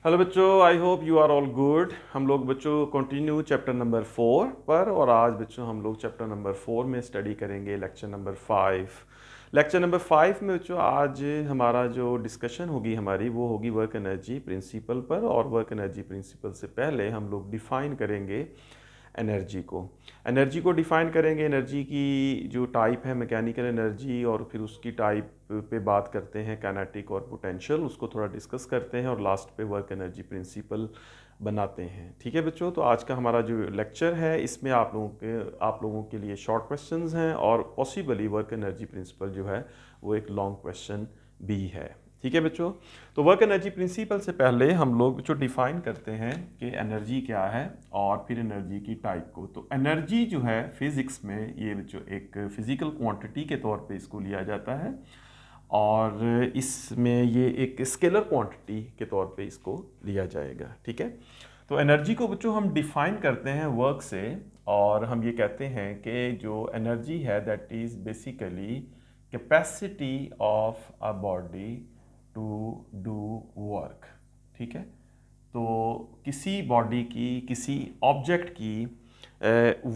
Hello बच्चों, I hope you are all good. हम लोग बच्चों कंटिन्यू चैप्टर नंबर 4 पर, और आज बच्चों हम लोग चैप्टर नंबर 4 में स्टडी करेंगे लेक्चर नंबर 5। लेक्चर नंबर 5 में बच्चों आज हमारा जो डिस्कशन होगी हमारी वो होगी वर्क एनर्जी प्रिंसिपल पर। और वर्क एनर्जी प्रिंसिपल से पहले हम लोग डिफ़ाइन करेंगे एनर्जी को डिफ़ाइन करेंगे। एनर्जी की जो टाइप है मैकेनिकल एनर्जी, और फिर उसकी टाइप पे बात करते हैं काइनेटिक और पोटेंशियल, उसको थोड़ा डिस्कस करते हैं और लास्ट पे वर्क एनर्जी प्रिंसिपल बनाते हैं। ठीक है बच्चों, तो आज का हमारा जो लेक्चर है इसमें आप लोगों के लिए शॉर्ट क्वेश्चंस हैं और पॉसिबली वर्क एनर्जी प्रिंसिपल जो है वो एक लॉन्ग क्वेश्चन भी है। ठीक है बच्चों, तो वर्क एनर्जी प्रिंसिपल से पहले हम लोग जो डिफाइन करते हैं कि एनर्जी क्या है और फिर एनर्जी की टाइप को। तो एनर्जी जो है फिजिक्स में ये बच्चों एक फिजिकल क्वांटिटी के तौर पे इसको लिया जाता है, और इसमें ये एक स्केलर क्वांटिटी के तौर पे इसको लिया जाएगा। ठीक है, तो एनर्जी को बच्चों हम डिफाइन करते हैं वर्क से, और हम ये कहते हैं कि जो एनर्जी है that is basically capacity of a body to do work. ठीक है, तो किसी बॉडी की, किसी ऑब्जेक्ट की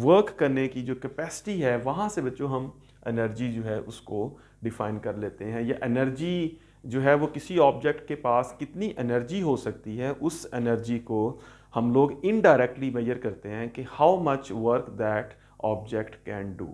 वर्क करने की जो कैपेसिटी है वहाँ से बच्चों हम एनर्जी जो है उसको डिफाइन कर लेते हैं। या एनर्जी जो है वो किसी ऑब्जेक्ट के पास कितनी एनर्जी हो सकती है, उस एनर्जी को हम लोग इनडायरेक्टली मेजर करते हैं कि how much work that object can do.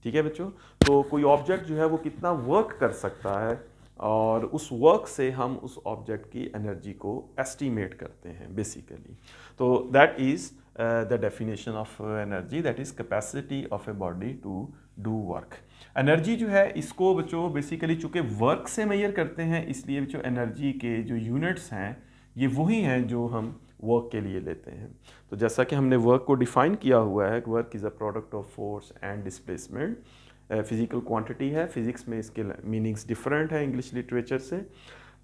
ठीक है बच्चों, तो कोई ऑब्जेक्ट जो है वो कितना वर्क कर सकता है, और उस वर्क से हम उस ऑब्जेक्ट की एनर्जी को एस्टीमेट करते हैं बेसिकली। तो that is the definition of energy, that is capacity of a body to do work. Energy जो है इसको बच्चों बेसिकली चूँकि वर्क से मेजर करते हैं, इसलिए बच्चों एनर्जी के जो यूनिट्स हैं ये वही हैं जो हम वर्क के लिए लेते हैं। तो जैसा कि हमने वर्क को डिफाइन किया हुआ है, work is a product of force and displacement. Physical quantity है, फिजिक्स में इसके मीनिंग्स डिफरेंट है इंग्लिश लिटरेचर से।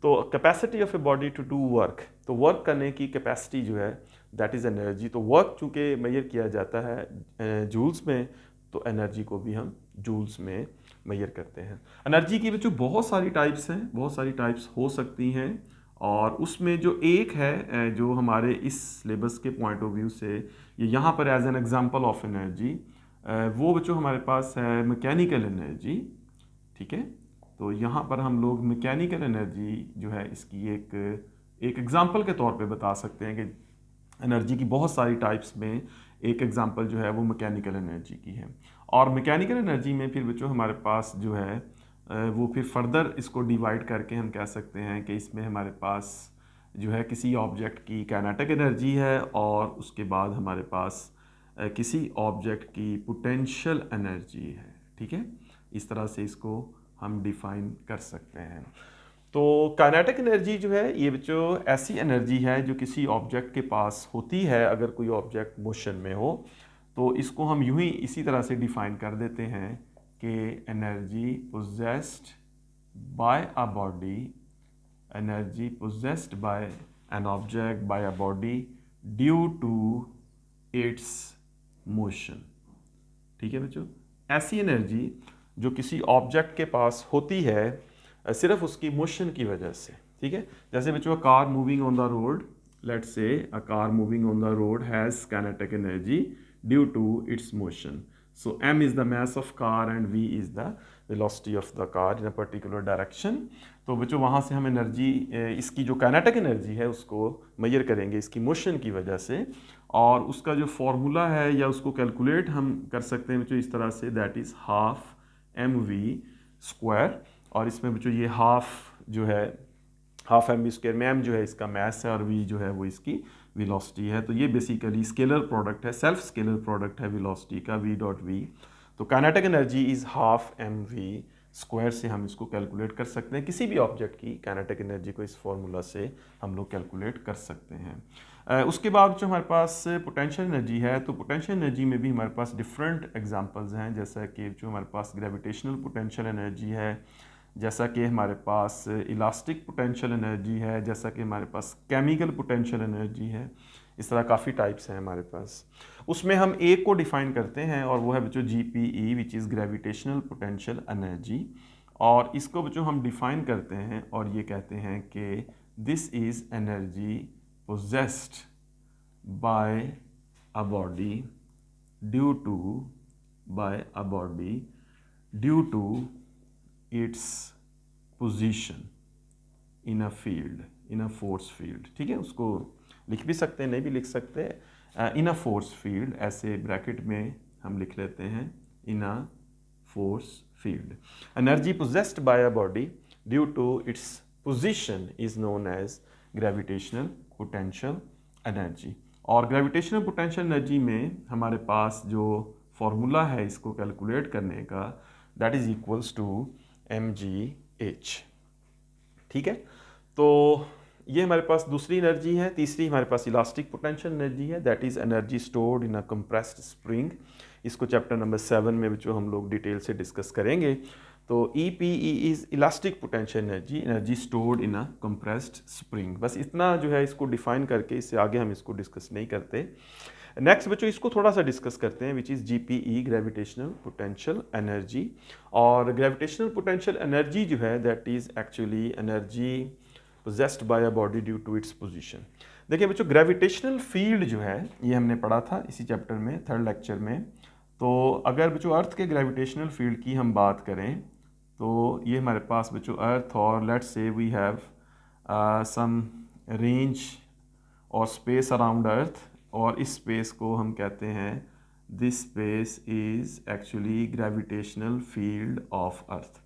तो capacity of a body to do work, तो वर्क करने की कैपेसिटी जो है दैट इज़ एनर्जी। तो वर्क चूँकि मेजर किया जाता है जूल्स में, तो एनर्जी को भी हम जूल्स में मेजर करते हैं। एनर्जी की बच्चों बहुत सारी टाइप्स हैं, बहुत सारी टाइप्स हो सकती हैं, और उसमें जो एक है जो हमारे इस सिलेबस के पॉइंट ऑफ व्यू से ये यहाँ पर as an example of energy, वो बच्चों हमारे पास है मैकेनिकल एनर्जी। ठीक है, तो यहाँ पर हम लोग मैकेनिकल एनर्जी जो है इसकी एक एग्जांपल के तौर पे बता सकते हैं कि एनर्जी की बहुत सारी टाइप्स में एक एग्जांपल जो है वो मैकेनिकल एनर्जी की है। और मैकेनिकल एनर्जी में फिर बच्चों हमारे पास जो है वो फिर फर्दर इसको डिवाइड करके हम कह सकते हैं कि इसमें हमारे पास जो है किसी ऑब्जेक्ट की काइनेटिक एनर्जी है, और उसके बाद हमारे पास किसी ऑब्जेक्ट की पोटेंशियल एनर्जी है। ठीक है, इस तरह से इसको हम डिफाइन कर सकते हैं। तो काइनेटिक एनर्जी जो है ये बच्चों ऐसी एनर्जी है जो किसी ऑब्जेक्ट के पास होती है अगर कोई ऑब्जेक्ट मोशन में हो। तो इसको हम यूं ही इसी तरह से डिफाइन कर देते हैं कि energy possessed by a body, energy possessed by an object by a body due to its motion. ठीक है बच्चों, ऐसी एनर्जी जो किसी ऑब्जेक्ट के पास होती है सिर्फ उसकी मोशन की वजह से। ठीक है, जैसे बच्चों a car moving on the road, let's say a car moving on the road has kinetic energy due to its motion. So m is the mass of car and v is the velocity of the car in a particular direction। तो बच्चों वहाँ से हम energy, इसकी जो kinetic energy है उसको major करेंगे इसकी मोशन की वजह से, और उसका जो फॉर्मूला है या उसको कैलकुलेट हम कर सकते हैं बच्चों इस तरह से, दैट इज़ हाफ mv²। और इसमें बच्चों ये हाफ जो है हाफ mv², में m जो है इसका मास है और v जो है वो इसकी वेलोसिटी है। तो ये बेसिकली स्केलर प्रोडक्ट है, सेल्फ स्केलर प्रोडक्ट है वेलोसिटी का, v.v। तो kinetic energy is half mv² से हम इसको कैलकुलेट कर सकते हैं। किसी भी ऑब्जेक्ट की काइनेटिक एनर्जी को इस फॉर्मूला से हम लोग कैलकुलेट कर सकते हैं। उसके बाद जो हमारे पास पोटेंशियल एनर्जी है, तो पोटेंशियल एनर्जी में भी हमारे पास डिफरेंट एग्जांपल्स हैं, जैसा कि जो हमारे पास ग्रेविटेशनल पोटेंशियल एनर्जी है, जैसा कि हमारे पास इलास्टिक पोटेंशियल एनर्जी है, जैसा कि हमारे पास केमिकल पोटेंशियल एनर्जी है। इस तरह काफ़ी टाइप्स हैं हमारे पास। उसमें हम एक को डिफाइन करते हैं और वो है बच्चों GPE, which is gravitational potential energy. और इसको बच्चों हम डिफाइन करते हैं और ये कहते हैं कि this is energy possessed by a body due to its position in a field, in a force field। ठीक है, उसको लिख भी सकते हैं, नहीं भी लिख सकते, इन अ फोर्स फील्ड, ऐसे ब्रैकेट में हम लिख लेते हैं in a force field. Energy possessed by a body due to its position is known as gravitational potential energy। और ग्रेविटेशनल पोटेंशियल एनर्जी में हमारे पास जो फॉर्मूला है इसको कैलकुलेट करने का, that is equals to mgh। ठीक है, तो ये हमारे पास दूसरी एनर्जी है। तीसरी हमारे पास इलास्टिक पोटेंशियल एनर्जी है, that is energy stored in a compressed spring. इसको चैप्टर नंबर 7 में जो हम लोग डिटेल से डिस्कस करेंगे। तो EPE is elastic potential energy, energy stored in a compressed spring. बस इतना जो है इसको डिफाइन करके, इससे आगे हम इसको डिस्कस नहीं करते। नेक्स्ट बच्चों इसको थोड़ा सा डिस्कस करते हैं, which is GPE, gravitational potential energy. और ग्रेविटेशनल पोटेंशियल एनर्जी जो है that is actually energy possessed by a body due to its position। देखिए बच्चों, ग्रेविटेशनल फील्ड जो है ये हमने पढ़ा था इसी चैप्टर में, 3rd लेक्चर में। तो अगर बच्चों अर्थ के ग्रेविटेशनल फील्ड की हम बात करें तो ये हमारे पास बच्चों अर्थ, और let's say we have some range और स्पेस अराउंड अर्थ, और इस स्पेस को हम कहते हैं, this space is actually gravitational field of earth.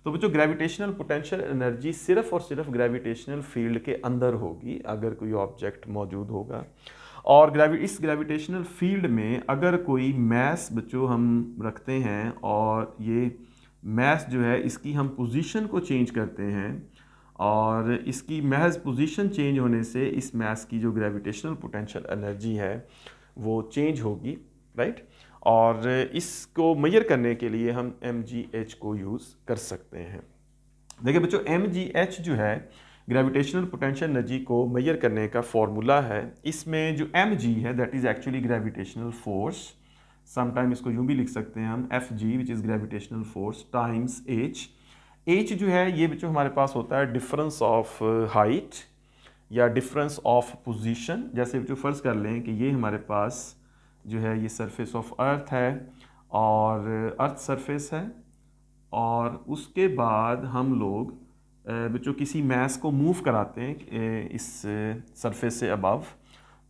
तो बच्चों ग्रेविटेशनल पोटेंशियल एनर्जी सिर्फ और सिर्फ ग्रेविटेशनल फील्ड के अंदर होगी अगर कोई ऑब्जेक्ट मौजूद होगा। और इस ग्रेविटेशनल फील्ड में अगर कोई मैस बच्चों हम रखते हैं, और ये मैस जो है इसकी हम पोजीशन को चेंज करते हैं, और इसकी महज पोजीशन चेंज होने से इस मैस की जो ग्रेविटेशनल पोटेंशियल एनर्जी है वो चेंज होगी, राइट। और इसको मेजर करने के लिए हम mgh को यूज़ कर सकते हैं। देखिए बच्चों, mgh जो है ग्रेविटेशनल पोटेंशियल एनर्जी को मेजर करने का फॉर्मूला है। इसमें जो mg है that is actually gravitational force, sometime इसको यूँ भी लिख सकते हैं हम fg which is gravitational force times h। h जो है ये बच्चों हमारे पास होता है डिफरेंस ऑफ हाइट या डिफरेंस ऑफ पोजीशन। जैसे बच्चों फर्ज कर लें कि ये हमारे पास जो है ये सरफेस ऑफ अर्थ है, और अर्थ सरफेस है, और उसके बाद हम लोग बच्चों किसी मैस को मूव कराते हैं इस सरफेस से अबव।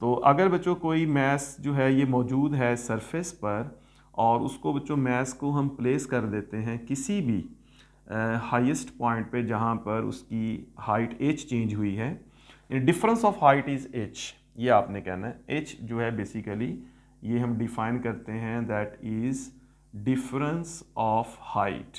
तो अगर बच्चों कोई मैस जो है ये मौजूद है सरफेस पर, और उसको बच्चों मैस को हम प्लेस कर देते हैं किसी भी हाईएस्ट पॉइंट पे जहाँ पर उसकी हाइट h चेंज हुई है, difference of height is h, ये आपने कहना है। h जो है बेसिकली ये हम डिफाइन करते हैं that is difference of height.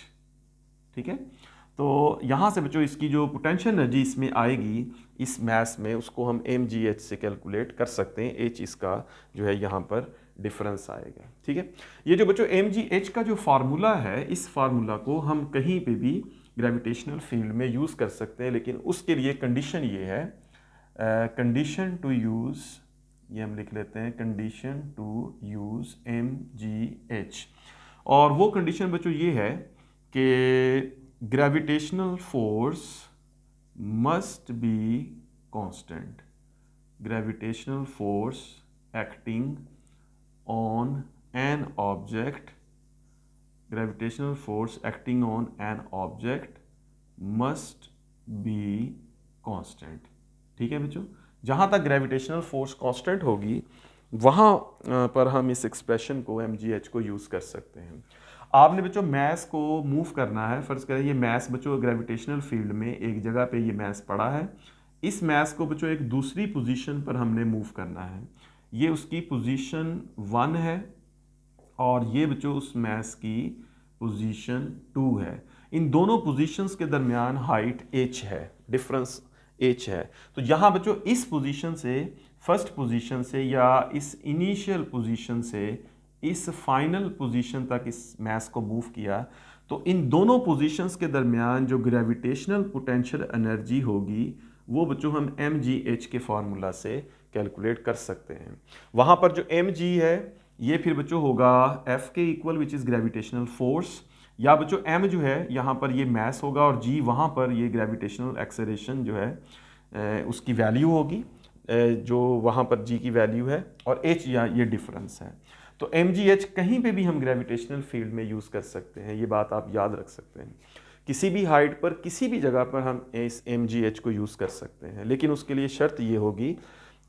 ठीक है, तो यहाँ से बच्चों इसकी जो पोटेंशियल एनर्जी इसमें आएगी इस मैस में, उसको हम mgh से कैलकुलेट कर सकते हैं। h इसका जो है यहाँ पर डिफरेंस आएगा। ठीक है, ये जो बच्चों mgh का जो फार्मूला है, इस फार्मूला को हम कहीं पे भी ग्रेविटेशनल फील्ड में यूज़ कर सकते हैं, लेकिन उसके लिए कंडीशन ये है, कंडीशन टू यूज़, ये हम लिख लेते हैं कंडीशन टू यूज़ mgh। और वो कंडीशन बच्चों ये है कि gravitational force must be constant, gravitational force acting on an object, gravitational force acting on an object must be constant. ठीक है बच्चों, जहाँ तक ग्रेविटेशनल फोर्स कांस्टेंट होगी वहाँ पर हम इस एक्सप्रेशन को mgh को यूज़ कर सकते हैं। आपने बच्चों मैस को मूव करना है, फ़र्ज़ करें ये मैस बच्चों ग्रेविटेशनल फील्ड में एक जगह पे ये मैस पड़ा है, इस मैस को बच्चों एक दूसरी पोजीशन पर हमने मूव करना है। ये उसकी पोजीशन 1 है, और ये बच्चों उस मैस की पोजीशन 2 है। इन दोनों पोजीशंस के दरमियान हाइट h है, डिफरेंस h है। तो यहाँ बच्चों इस पोजीशन से, फर्स्ट पोजीशन से या इस इनिशियल पोजीशन से इस फाइनल पोजीशन तक इस मैस को मूव किया, तो इन दोनों पोजीशंस के दरमियान जो ग्रेविटेशनल पोटेंशियल एनर्जी होगी वो बच्चों हम mgh के फार्मूला से कैलकुलेट कर सकते हैं। वहाँ पर जो mg है ये फिर बच्चों होगा F के equal which is gravitational force, या बच्चों m जो है यहाँ पर ये मैस होगा, और g वहाँ पर ये ग्रेविटेशनल एक्सेलरेशन जो है उसकी वैल्यू होगी। जो वहाँ पर जी की वैल्यू है, और एच या ये डिफरेंस है। तो एम जी एच कहीं पे भी हम ग्रेविटेशनल फील्ड में यूज़ कर सकते हैं, ये बात आप याद रख सकते हैं। किसी भी हाइट पर किसी भी जगह पर हम इस एम जी एच को यूज़ कर सकते हैं, लेकिन उसके लिए शर्त ये होगी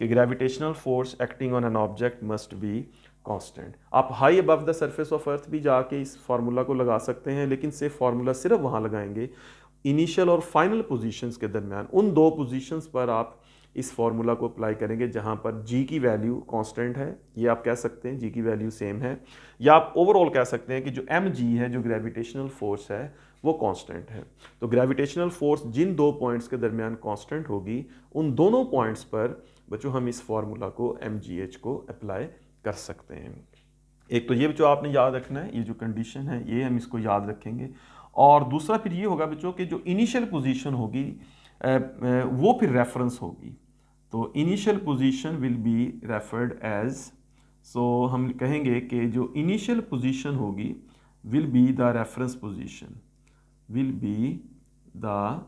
कि gravitational force acting on an object must be constant. आप high above the surface of Earth भी जाके इस फार्मूला को लगा सकते हैं, लेकिन सिर्फ फार्मूला सिर्फ वहाँ लगाएंगे इनिशियल और फाइनल पोजीशंस के दरमियान। उन दो पोजीशंस पर आप इस फार्मूला को अप्लाई करेंगे जहाँ पर जी की वैल्यू कांस्टेंट है, ये आप कह सकते हैं जी की वैल्यू सेम है, या आप ओवरऑल कह सकते हैं कि जो एम जी है, जो ग्रेविटेशनल फोर्स है, वो कांस्टेंट है। तो ग्रेविटेशनल फोर्स जिन दो पॉइंट्स के दरमियान कांस्टेंट होगी, उन दोनों पॉइंट्स पर बच्चों हम इस फार्मूला को एम जी एच को अप्लाई कर सकते हैं। एक तो ये बच्चों आपने याद रखना है, ये जो कंडीशन है ये हम इसको याद रखेंगे। और दूसरा फिर ये होगा बच्चों कि जो इनिशियल पोजीशन होगी वो फिर रेफरेंस होगी। तो initial position will be referred as, so हम कहेंगे कि जो इनिशियल पोजीशन होगी will be the reference position, will be the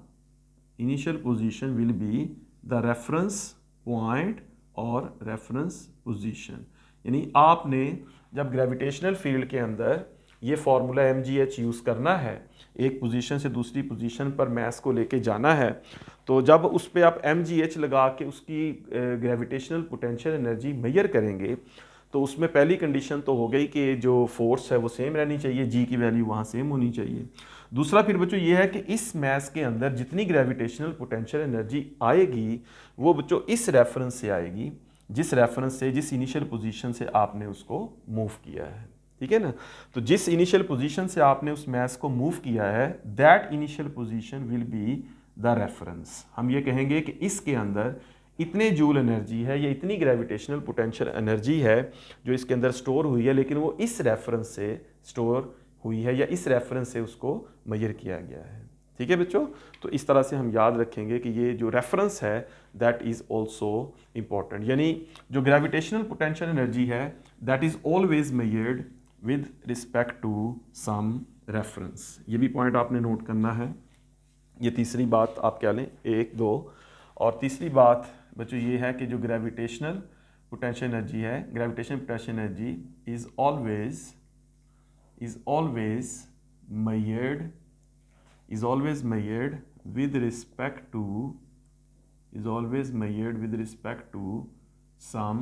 initial position will be the reference point और रेफरेंस पोजीशन। यानी आपने जब ग्रेविटेशनल फील्ड के अंदर ये formula M G H use करना है, एक पोजीशन से दूसरी पोजीशन पर मैस को लेके जाना है, तो जब उस पर आप एम जी एच लगा के उसकी ग्रेविटेशनल पोटेंशियल एनर्जी मेजर करेंगे, तो उसमें पहली कंडीशन तो हो गई कि जो फोर्स है वो सेम रहनी चाहिए, जी की वैल्यू वहाँ सेम होनी चाहिए। दूसरा फिर बच्चों ये है कि इस मैस के अंदर जितनी ग्रेविटेशनल पोटेंशियल एनर्जी आएगी वो बच्चों इस रेफरेंस से आएगी, जिस रेफरेंस से, जिस इनिशियल पोजीशन से आपने उसको मूव किया है। ठीक है ना। तो जिस इनिशियल पोजीशन से आपने उस मैस को मूव किया है, that initial position will be the reference. हम ये कहेंगे कि इसके अंदर इतने जूल एनर्जी है या इतनी ग्रेविटेशनल पोटेंशियल एनर्जी है जो इसके अंदर स्टोर हुई है, लेकिन वो इस रेफरेंस से स्टोर हुई है या इस रेफरेंस से उसको मेजर किया गया है। ठीक है बच्चों, तो इस तरह से हम याद रखेंगे कि ये जो रेफरेंस है दैट इज़ ऑल्सो इम्पॉर्टेंट। यानी जो ग्रेविटेशनल पोटेंशियल एनर्जी है that is always measured with respect to some reference. ये भी पॉइंट आपने नोट करना है। ये तीसरी बात आप क्या लें, एक दो। और तीसरी बात बच्चों ये है कि जो ग्रेविटेशनल पोटेंशियल एनर्जी है, gravitational potential energy is always measured with respect to some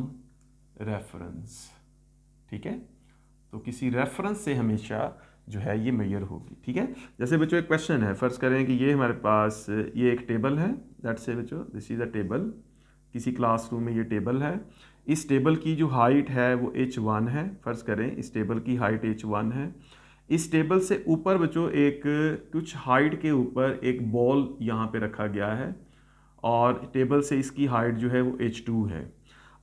reference। ठीक है, तो किसी रेफरेंस से हमेशा जो है ये मेजर होगी। ठीक है, जैसे बच्चों एक क्वेश्चन है, फर्ज करें कि ये हमारे पास ये एक टेबल है, दैट से बच्चों दिस इज़ अ टेबल, किसी क्लासरूम में ये टेबल है। इस टेबल की जो हाइट है वो h1 है, फ़र्ज़ करें इस टेबल की हाइट h1 है। इस टेबल से ऊपर बच्चों एक कुछ हाइट के ऊपर एक बॉल यहाँ पे रखा गया है, और टेबल से इसकी हाइट जो है वो h2 है।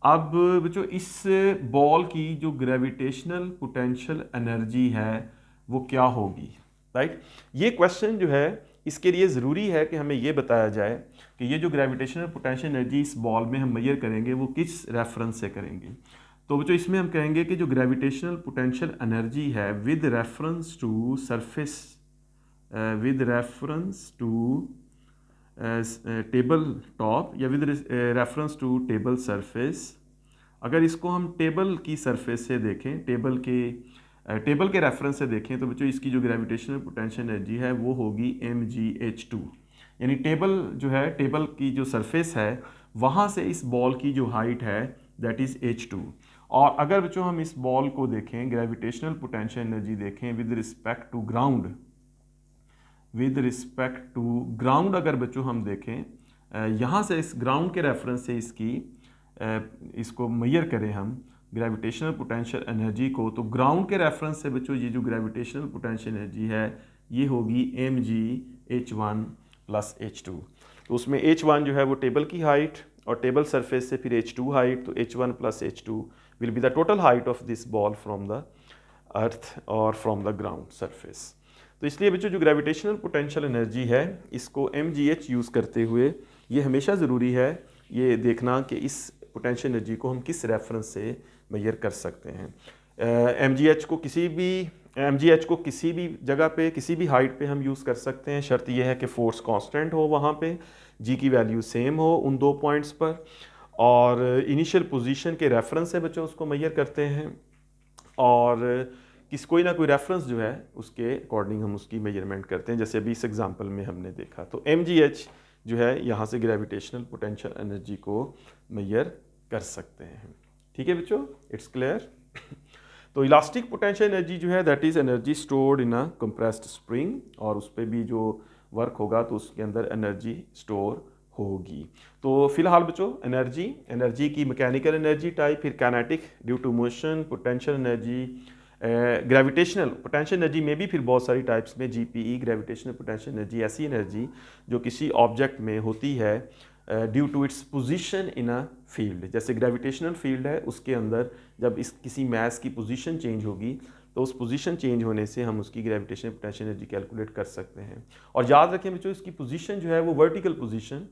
अब बच्चों इस बॉल की जो ग्रेविटेशनल पोटेंशियल एनर्जी है वो क्या होगी, राइट। ये क्वेश्चन जो है इसके लिए ज़रूरी है कि हमें ये बताया जाए कि ये जो ग्रेविटेशनल पोटेंशियल एनर्जी इस बॉल में हम मेजर करेंगे वो किस रेफरेंस से करेंगे। तो बच्चों इसमें हम कहेंगे कि जो ग्रेविटेशनल पोटेंशियल एनर्जी है with reference to surface, with reference to table top या with reference to table surface, अगर इसको हम टेबल की सरफेस से देखें, टेबल के रेफरेंस से देखें, तो बच्चों इसकी जो ग्रेविटेशनल पोटेंशियल एनर्जी है वो होगी mgh2। यानी टेबल जो है, टेबल की जो सरफेस है वहाँ से इस बॉल की जो हाइट है दैट इज़ h2। और अगर बच्चों हम इस बॉल को देखें, ग्रेविटेशनल पोटेंशियल एनर्जी देखें विद रिस्पेक्ट टू ग्राउंड, अगर बच्चों हम देखें यहाँ से इस ग्राउंड के रेफरेंस से इसको मेजर करें हम ग्रेविटेशनल पोटेंशियल एनर्जी को, तो ग्राउंड के रेफरेंस से बच्चों ये जो ग्रेविटेशनल पोटेंशियल एनर्जी है ये होगी mgh1 प्लस h2। तो उसमें h1 जो है वो टेबल की हाइट, और टेबल सरफेस से फिर h2 हाइट, तो h1 plus h2 will be the total height of this ball from the earth और फ्रॉम द ग्राउंड सरफेस। तो इसलिए बच्चों जो ग्रेविटेशनल पोटेंशियल एनर्जी है इसको mgh यूज़ करते हुए ये हमेशा ज़रूरी है ये देखना कि इस पोटेंशियल एनर्जी को हम किस रेफरेंस से मेजर कर सकते हैं। mgh को किसी भी जगह पे, किसी भी हाइट पे हम यूज़ कर सकते हैं। शर्त यह है कि फोर्स कांस्टेंट हो, वहाँ पे जी की वैल्यू सेम हो उन दो पॉइंट्स पर, और इनिशियल पोजीशन के रेफरेंस से बच्चों उसको मेजर करते हैं, और कोई ना कोई रेफरेंस जो है उसके अकॉर्डिंग हम उसकी मेजरमेंट करते हैं। जैसे अभी इस एग्जांपल में हमने देखा, तो mgh जो है यहाँ से ग्रेविटेशनल पोटेंशियल एनर्जी को मेजर कर सकते हैं। ठीक है बच्चों, इट्स क्लियर। तो इलास्टिक पोटेंशियल एनर्जी जो है that is energy stored in a compressed spring, और उस पर भी जो वर्क होगा तो उसके अंदर एनर्जी स्टोर होगी। तो फिलहाल बच्चों एनर्जी की मैकेनिकल एनर्जी टाइप, फिर kinetic due to motion, potential energy, gravitational potential energy में भी फिर बहुत सारी टाइप्स में जीपीई ग्रेविटेशनल पोटेंशियल एनर्जी, ऐसी एनर्जी जो किसी ऑब्जेक्ट में होती है due to its position in a field. जैसे ग्रेविटेशनल फील्ड है, उसके अंदर जब इस किसी मैस की पोजीशन चेंज होगी तो उस पोजीशन चेंज होने से हम उसकी ग्रेविटेशनल पोटेंशियल एनर्जी कैलकुलेट कर सकते हैं। और याद रखें बच्चों, इसकी पोजीशन जो है वो वर्टिकल पोजीशन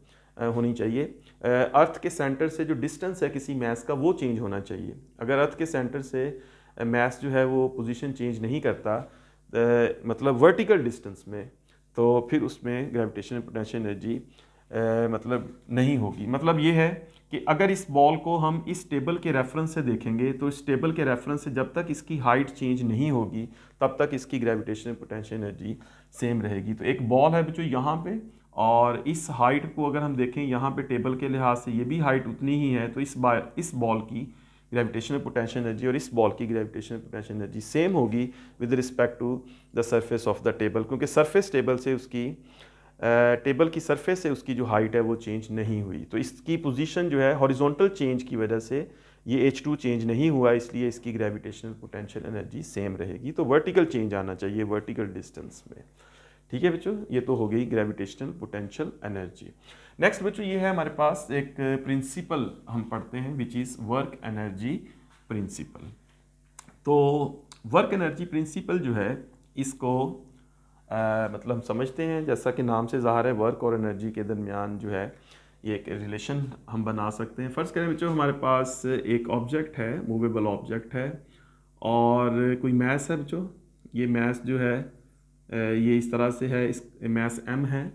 होनी चाहिए। अर्थ के सेंटर से जो डिस्टेंस है किसी मैस का वो चेंज होना चाहिए। अगर अर्थ के सेंटर से मैस जो है वो पोजीशन चेंज नहीं करता मतलब वर्टिकल डिस्टेंस में, तो फिर उसमें ग्रेविटेशनल पोटेंशियल एनर्जी मतलब नहीं होगी। मतलब ये है कि अगर इस बॉल को हम इस टेबल के रेफरेंस से देखेंगे तो इस टेबल के रेफरेंस से जब तक इसकी हाइट चेंज नहीं होगी तब तक इसकी ग्रेविटेशनल पोटेंशियल एनर्जी सेम रहेगी। तो एक बॉल है बच्चों यहाँ पे, और इस हाइट को अगर हम देखें यहाँ पे टेबल के लिहाज से ये भी हाइट उतनी ही है, तो इस बॉल की ग्रेविटेशनल पोटेंशियल एनर्जी और इस बॉल की ग्रेविटेशनल पोटेंशियल एनर्जी सेम होगी with respect to the surface of the table, क्योंकि सरफेस टेबल की सरफेस से उसकी जो हाइट है वो चेंज नहीं हुई। तो इसकी पोजीशन जो है हॉरिजॉन्टल चेंज की वजह से ये H2 चेंज नहीं हुआ, इसलिए इसकी ग्रेविटेशनल पोटेंशियल एनर्जी सेम रहेगी। तो वर्टिकल चेंज आना चाहिए वर्टिकल डिस्टेंस में। ठीक है बच्चों, ये तो हो गई ग्रेविटेशनल पोटेंशियल एनर्जी। नेक्स्ट बच्चों ये है हमारे पास एक प्रिंसिपल हम पढ़ते हैं which is work energy principal. तो वर्क एनर्जी प्रिंसिपल जो है इसको मतलब हम समझते हैं, जैसा कि नाम से ज़ाहिर है वर्क और एनर्जी के दरमियान जो है ये एक रिलेशन हम बना सकते हैं। फ़र्ज़ करें बच्चों हमारे पास एक ऑब्जेक्ट है, मूवेबल ऑब्जेक्ट है, और कोई मैस है बच्चों। ये मैस जो है ये इस तरह से है, इस मैस m है।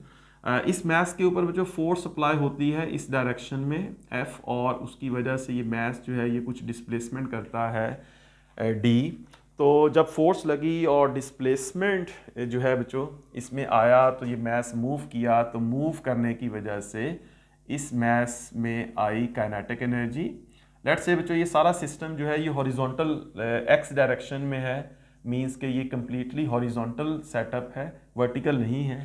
इस मैस के ऊपर बच्चों फोर्स अप्लाई होती है इस डायरेक्शन में F, और उसकी वजह से ये मैस जो है ये कुछ डिस्प्लेसमेंट करता है D। तो जब फोर्स लगी और डिस्प्लेसमेंट जो है बच्चों इसमें आया तो ये मैस मूव किया, तो मूव करने की वजह से इस मैस में आई काइनेटिक एनर्जी। लेट्स से बच्चों ये सारा सिस्टम जो है ये हॉरिजॉन्टल एक्स डायरेक्शन में है, मींस के ये कम्प्लीटली हॉरिजॉन्टल सेटअप है, वर्टिकल नहीं है।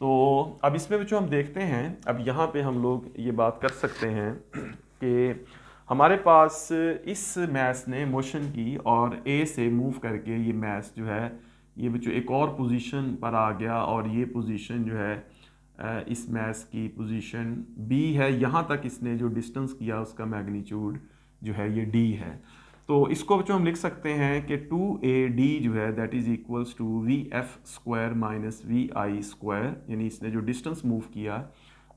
तो अब इसमें बच्चों हम देखते हैं, अब यहाँ पे हम लोग ये बात कर सकते हैं कि हमारे पास इस मैस ने मोशन की और ए से मूव करके ये मैस जो है ये बच्चों एक और पोजीशन पर आ गया, और ये पोजीशन जो है इस मैस की पोजीशन बी है। यहाँ तक इसने जो डिस्टेंस किया उसका मैग्नीट्यूड जो है ये डी है। तो इसको बच्चों हम लिख सकते हैं कि 2AD जो है that is equals to VF square minus VI square, यानी इसने जो डिस्टेंस मूव किया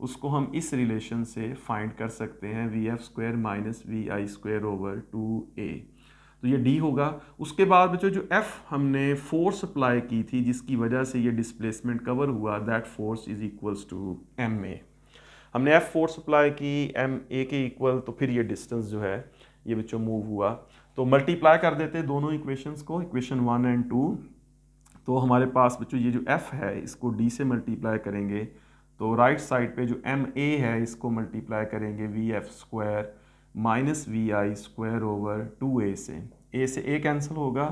उसको हम इस रिलेशन से फाइंड कर सकते हैं VF square minus VI square over 2A। तो ये D होगा। उसके बाद बच्चों जो F हमने फोर्स अप्लाई की थी जिसकी वजह से ये डिस्प्लेसमेंट कवर हुआ, that force is equals to MA। हमने F फोर्स अप्लाई की MA के इक्वल, तो फिर ये डिस्टेंस जो है ये बच्चों मूव हुआ। तो मल्टीप्लाई कर देते हैं दोनों इक्वेशंस को, इक्वेशन 1 और 2। तो हमारे पास बच्चों ये जो F है इसको D से मल्टीप्लाई करेंगे, तो राइट साइड पे जो MA है इसको मल्टीप्लाई करेंगे VF square minus VI square over 2A से। A से A कैंसिल होगा,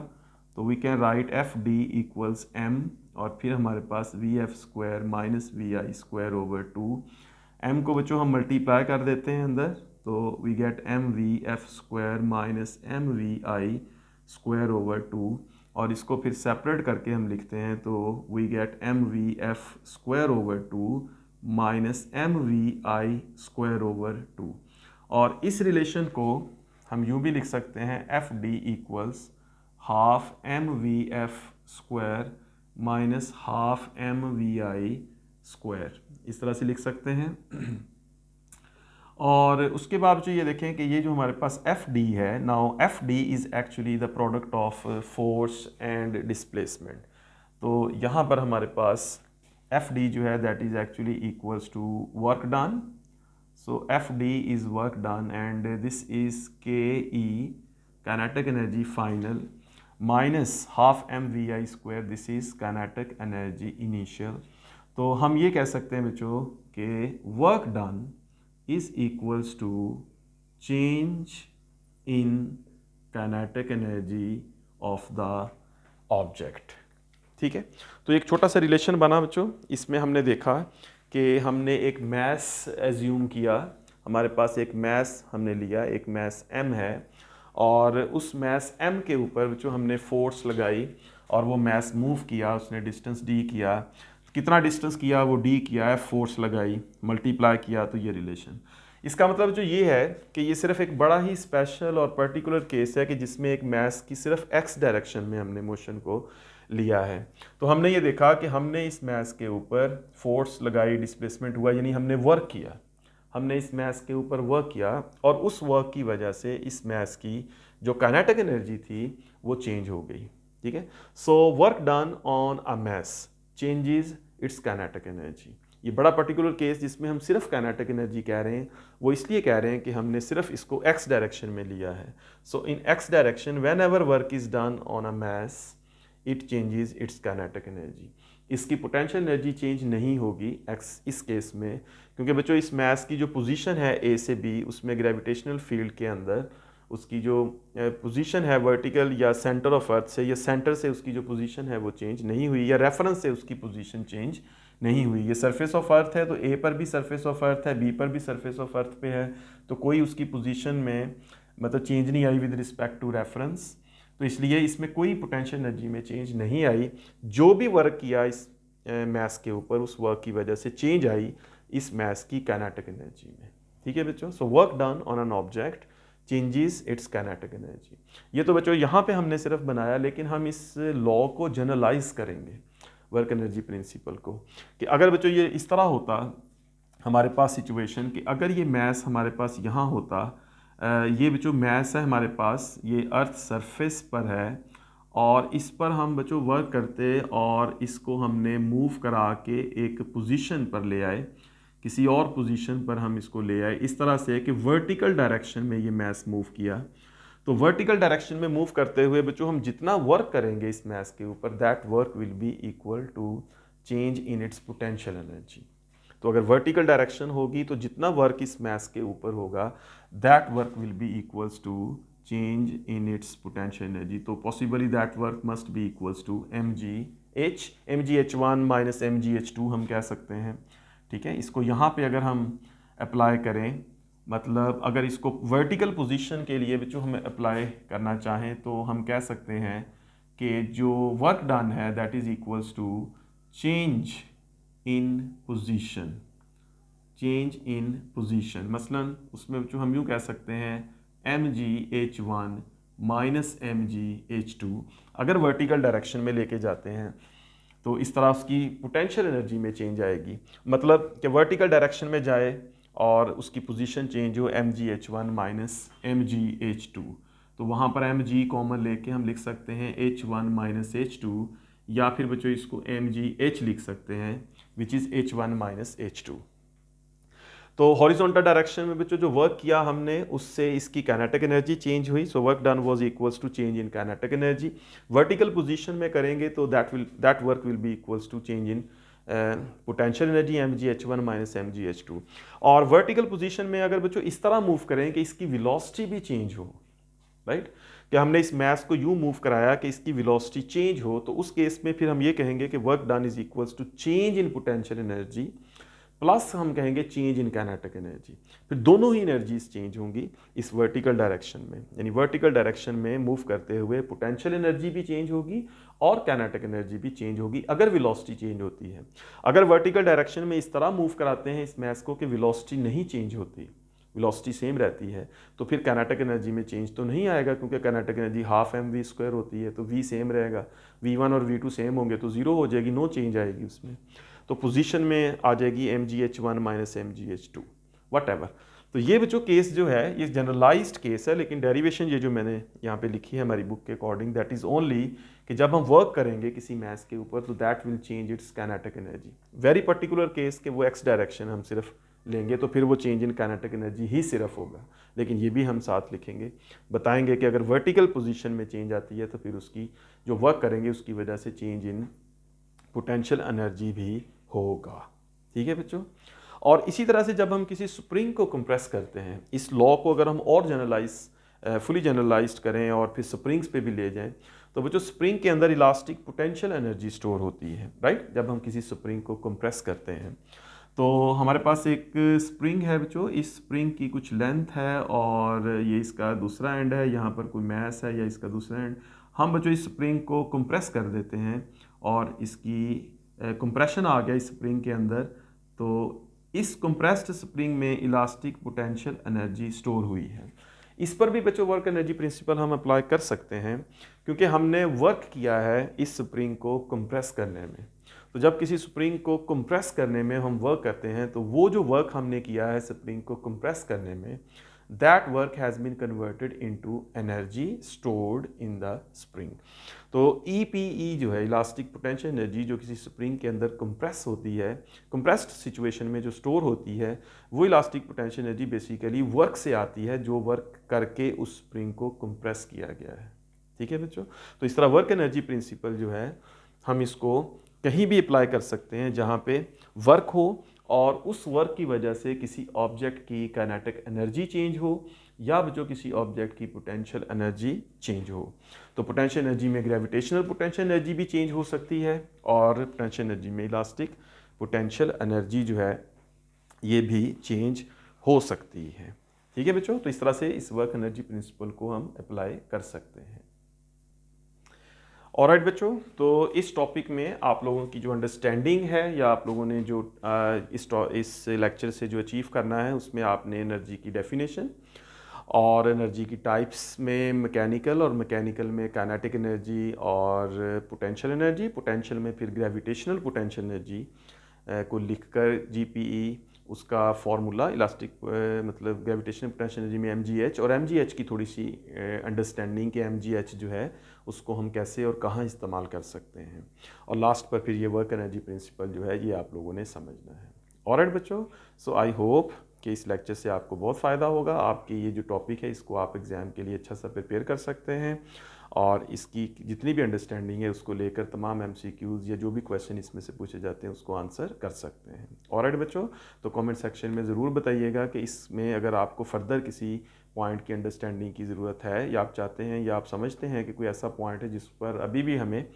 तो we can write FD equals M, और फिर हमारे पास VF square minus VI square over 2। M को बच्चों हम मल्टीप्लाई कर देते हैं अंदर, तो we get MVF square minus MVI square over 2, और इसको फिर सेपरेट करके हम लिखते हैं, तो we get MVF square over 2 minus MVI square over 2। और इस रिलेशन को हम यूँ भी लिख सकते हैं FD equals half MVF square minus half MVI square, इस तरह से लिख सकते हैं। और उसके बाद जो ये देखें कि ये जो हमारे पास FD है, now FD is actually the product of force and displacement. तो यहाँ पर हमारे पास FD जो है that is actually equals to work done. So FD is work done and this is KE, kinetic energy final, minus half mvi square, this is kinetic energy initial. तो हम ये कह सकते हैं बच्चों कि work done is equals to change in kinetic energy of the object. ठीक है, तो एक छोटा सा रिलेशन बना बच्चों। इसमें हमने देखा कि हमने एक मैस एज्यूम किया, हमारे पास एक मैस हमने लिया, एक मैस m है, और उस मैस m के ऊपर बच्चों हमने फोर्स लगाई और वो मैस मूव किया, उसने डिस्टेंस d किया। कितना डिस्टेंस किया? वो d किया है, फोर्स लगाई, मल्टीप्लाई किया, तो ये रिलेशन। इसका मतलब जो ये है कि ये सिर्फ एक बड़ा ही स्पेशल और पर्टिकुलर केस है कि जिसमें एक मैस की सिर्फ x डायरेक्शन में हमने मोशन को लिया है। तो हमने ये देखा कि हमने इस मैस के ऊपर फोर्स लगाई, डिस्प्लेसमेंट हुआ, यानी हमने वर्क किया, हमने इस मैस के ऊपर वर्क किया और उस वर्क की वजह से इस मैस की जो काइनेटिक एनर्जी थी वो चेंज हो गई। ठीक है, so work done on a mass changes its kinetic energy. ये बड़ा पर्टिकुलर केस जिसमें हम सिर्फ काइनेटिक एनर्जी कह रहे हैं, वो इसलिए कह रहे हैं कि हमने सिर्फ इसको x डायरेक्शन में लिया है। So in x direction whenever work is done on a mass it changes its kinetic energy. इसकी पोटेंशियल एनर्जी चेंज नहीं होगी x इस केस में, क्योंकि बच्चों इस मैस की जो पोजीशन है a से b, उसमें ग्रेविटेशनल फील्ड के अंदर उसकी जो पोजीशन है वर्टिकल या सेंटर ऑफ अर्थ से या सेंटर से उसकी जो पोजीशन है वो चेंज नहीं हुई, या रेफरेंस से उसकी पोजीशन चेंज नहीं हुई। ये सरफेस ऑफ अर्थ है तो ए पर भी सरफेस ऑफ अर्थ है, बी पर भी सरफेस ऑफ अर्थ पे है, तो कोई उसकी पोजीशन में मतलब चेंज नहीं आई विद रिस्पेक्ट टू रेफरेंस। तो इसलिए इसमें कोई पोटेंशियल एनर्जी में चेंज नहीं आई। जो भी वर्क किया इस मैस के ऊपर, उस वर्क की वजह से चेंज आई इस मैस की काइनेटिक एनर्जी में। ठीक है बच्चों, सो work done on an object changes its kinetic energy. ये तो बच्चों यहाँ पे हमने सिर्फ बनाया, लेकिन हम इस लॉ को जनरलाइज करेंगे वर्क एनर्जी प्रिंसिपल को, कि अगर बच्चों ये इस तरह होता हमारे पास सिचुएशन कि अगर ये मैस हमारे पास यहाँ होता, ये बच्चों मैस है हमारे पास, ये अर्थ सरफेस पर है और इस पर हम बच्चों वर्क करते और इसको हमने मूव करा के एक पोजीशन पर ले आए, किसी और पोजीशन पर हम इसको ले आए इस तरह से कि वर्टिकल डायरेक्शन में ये मैस मूव किया। तो वर्टिकल डायरेक्शन में मूव करते हुए बच्चों हम जितना वर्क करेंगे इस मैस के ऊपर, that work will be equal to change in its potential energy. तो अगर वर्टिकल डायरेक्शन होगी तो जितना वर्क इस मैस के ऊपर होगा, that work will be equals to change in its potential energy. तो possibly that work must be equals to mgh1 minus mgh2 हम कह सकते हैं। ठीक है, इसको यहाँ पे अगर हम अप्लाई करें, मतलब अगर इसको वर्टिकल पोजीशन के लिए बच्चों हम अप्लाई करना चाहें तो हम कह सकते हैं कि जो वर्क डन है that is equals to change in position, change in position. मसलन उसमें बच्चों हम यूँ कह सकते हैं mgh1 माइनस mgh2। अगर वर्टिकल डायरेक्शन में लेके जाते हैं तो इस तरह उसकी पोटेंशियल एनर्जी में चेंज आएगी, मतलब कि वर्टिकल डायरेक्शन में जाए और उसकी पोजीशन चेंज हो mgh1 माइनस mgh2, तो वहाँ पर mg कॉमन लेके हम लिख सकते हैं h1 माइनस h2, या फिर बच्चों इसको mgh लिख सकते हैं which is h1 minus h2। तो हॉरिजॉन्टल डायरेक्शन में बच्चों जो वर्क किया हमने उससे इसकी काइनेटिक एनर्जी चेंज हुई, so work done was equals to change in kinetic energy. Vertical position में करेंगे तो that work will be equals to change in potential energy mgh1 minus mgh2। और वर्टिकल पोजीशन में अगर बच्चों इस तरह मूव करें कि इसकी वेलोसिटी भी चेंज हो, राइट, कि हमने इस मैस को यूं मूव कराया कि इसकी वेलोसिटी चेंज हो, तो उस केस में फिर हम ये कहेंगे कि work done is equals to change in potential energy plus हम कहेंगे चेंज इन काइनेटिक एनर्जी। फिर दोनों ही एनर्जीज चेंज होंगी इस वर्टिकल डायरेक्शन में, यानी वर्टिकल डायरेक्शन में मूव करते हुए पोटेंशियल एनर्जी भी चेंज होगी और काइनेटिक एनर्जी भी चेंज होगी अगर वेलोसिटी चेंज होती है। अगर वर्टिकल डायरेक्शन में इस तरह मूव कराते हैं इस मैस को कि वेलोसिटी नहीं चेंज होती, वेलोसिटी सेम रहती है, तो फिर काइनेटिक एनर्जी में चेंज तो नहीं आएगा, क्योंकि काइनेटिक एनर्जी हाफ mv² होती है, तो v सेम रहेगा, v1 और v2 सेम होंगे तो जीरो हो जाएगी, नो चेंज आएगी उसमें। तो पोजीशन में आ जाएगी mgh1 माइनस mgh2 व्हाटएवर। तो ये बच्चों केस जो है ये जनरलाइज्ड केस है, लेकिन डेरिवेशन ये जो मैंने यहाँ पे लिखी है हमारी बुक के अकॉर्डिंग, दैट इज ओनली कि जब हम वर्क करेंगे किसी मैस के ऊपर तो that will change it's kinetic energy. Very particular case कि वो x डायरेक्शन हम सिर्फ लेंगे तो फिर वो चेंज इन काइनेटिक एनर्जी ही सिर्फ होगा। लेकिन ये भी हम साथ लिखेंगे, बताएंगे कि अगर वर्टिकल पोजीशन में चेंज आती है तो फिर उसकी जो वर्क करेंगे उसकी वजह से चेंज इन पोटेंशियल एनर्जी भी होगा। ठीक है बच्चों। और इसी तरह से जब हम किसी स्प्रिंग को कंप्रेस करते हैं, इस लॉ को अगर हम और फुली जनरलाइज्ड करें और फिर स्प्रिंग्स पे भी ले जाएं, तो बच्चों स्प्रिंग के अंदर इलास्टिक पोटेंशियल एनर्जी स्टोर होती है, राइट। जब हम किसी स्प्रिंग को कंप्रेस करते हैं तो हमारे पास एक स्प्रिंग है बच्चों, इस स्प्रिंग की कुछ लेंथ है और ये इसका दूसरा एंड है, यहाँ पर कोई मैस है या इसका दूसरा एंड। हम बच्चों इस स्प्रिंग को कंप्रेस कर देते हैं और इसकी कंप्रेशन आ गया इस स्प्रिंग के अंदर, तो इस कंप्रेस्ड स्प्रिंग में इलास्टिक पोटेंशियल एनर्जी स्टोर हुई है। इस पर भी बच्चों वर्क एनर्जी प्रिंसिपल हम अप्लाई कर सकते हैं, क्योंकि हमने वर्क किया है इस स्प्रिंग को कंप्रेस करने में। तो जब किसी स्प्रिंग को कंप्रेस करने में हम वर्क करते हैं तो वो जो वर्क हमने किया है स्प्रिंग को कंप्रेस करने में, that work has been converted into energy stored in the spring. तो EPE जो है, इलास्टिक पोटेंशियल एनर्जी, जो किसी स्प्रिंग के अंदर कंप्रेस होती है, कंप्रेस्ड सिचुएशन में जो स्टोर होती है, वो elastic potential energy basically work से आती है जो वर्क करके उस स्प्रिंग को कंप्रेस किया गया है। ठीक है बच्चों। तो इस तरह वर्क एनर्जी प्रिंसिपल जो है हम इसको कहीं भी अप्लाई कर सकते हैं जहाँ पे वर्क हो और उस वर्क की वजह से किसी ऑब्जेक्ट की काइनेटिक एनर्जी चेंज हो या जो किसी ऑब्जेक्ट की पोटेंशियल एनर्जी चेंज हो। तो पोटेंशियल एनर्जी में ग्रेविटेशनल पोटेंशियल एनर्जी भी चेंज हो सकती है और पोटेंशियल एनर्जी में इलास्टिक पोटेंशियल एनर्जी जो है ये भी चेंज हो सकती है। ठीक है बच्चों। तो इस तरह से इस वर्क एनर्जी प्रिंसिपल को हम अप्लाई कर सकते हैं। ऑलराइट बच्चों, तो इस टॉपिक में आप लोगों की जो अंडरस्टैंडिंग है या आप लोगों ने जो इस लेक्चर से जो अचीव करना है, उसमें आपने एनर्जी की डेफिनेशन और एनर्जी की टाइप्स में मैकेनिकल और मैकेनिकल में काइनेटिक एनर्जी और पोटेंशियल में फिर ग्रेविटेशनल पोटेंशियल एनर्जी को लिखकर GPE उसका फॉर्मूला इलास्टिक मतलब ग्रेविटेशनल पोटेंशियल एनर्जी में mgh और mgh की थोड़ी सी अंडरस्टैंडिंग कि mgh जो है उसको हम कैसे और कहाँ इस्तेमाल कर सकते हैं, और लास्ट पर फिर ये वर्क एनर्जी प्रिंसिपल जो है ये आप लोगों ने समझना है। ऑलराइट बच्चों, सो आई होप कि इस लेक्चर से आपको बहुत फ़ायदा होगा। आपकी ये जो टॉपिक है इसको आप एग्ज़ाम के लिए अच्छा सा प्रिपेयर कर सकते हैं और इसकी जितनी भी अंडरस्टैंडिंग है उसको लेकर तमाम MCQs या जो भी क्वेश्चन इसमें से पूछे जाते हैं उसको आंसर कर सकते हैं। ऑलराइट बच्चों, तो कमेंट सेक्शन में ज़रूर बताइएगा कि इसमें अगर आपको फर्दर किसी पॉइंट की अंडरस्टैंडिंग की ज़रूरत है या आप चाहते हैं या आप समझते हैं कि कोई ऐसा पॉइंट है जिस पर अभी भी हमें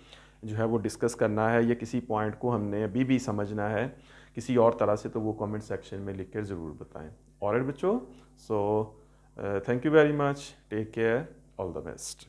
जो है वो डिस्कस करना है या किसी पॉइंट को हमने अभी भी समझना है किसी और तरह से, तो वो कमेंट सेक्शन में लिख कर ज़रूर बताएं। ऑलराइट बच्चों, so thank you very much, take care, all the best.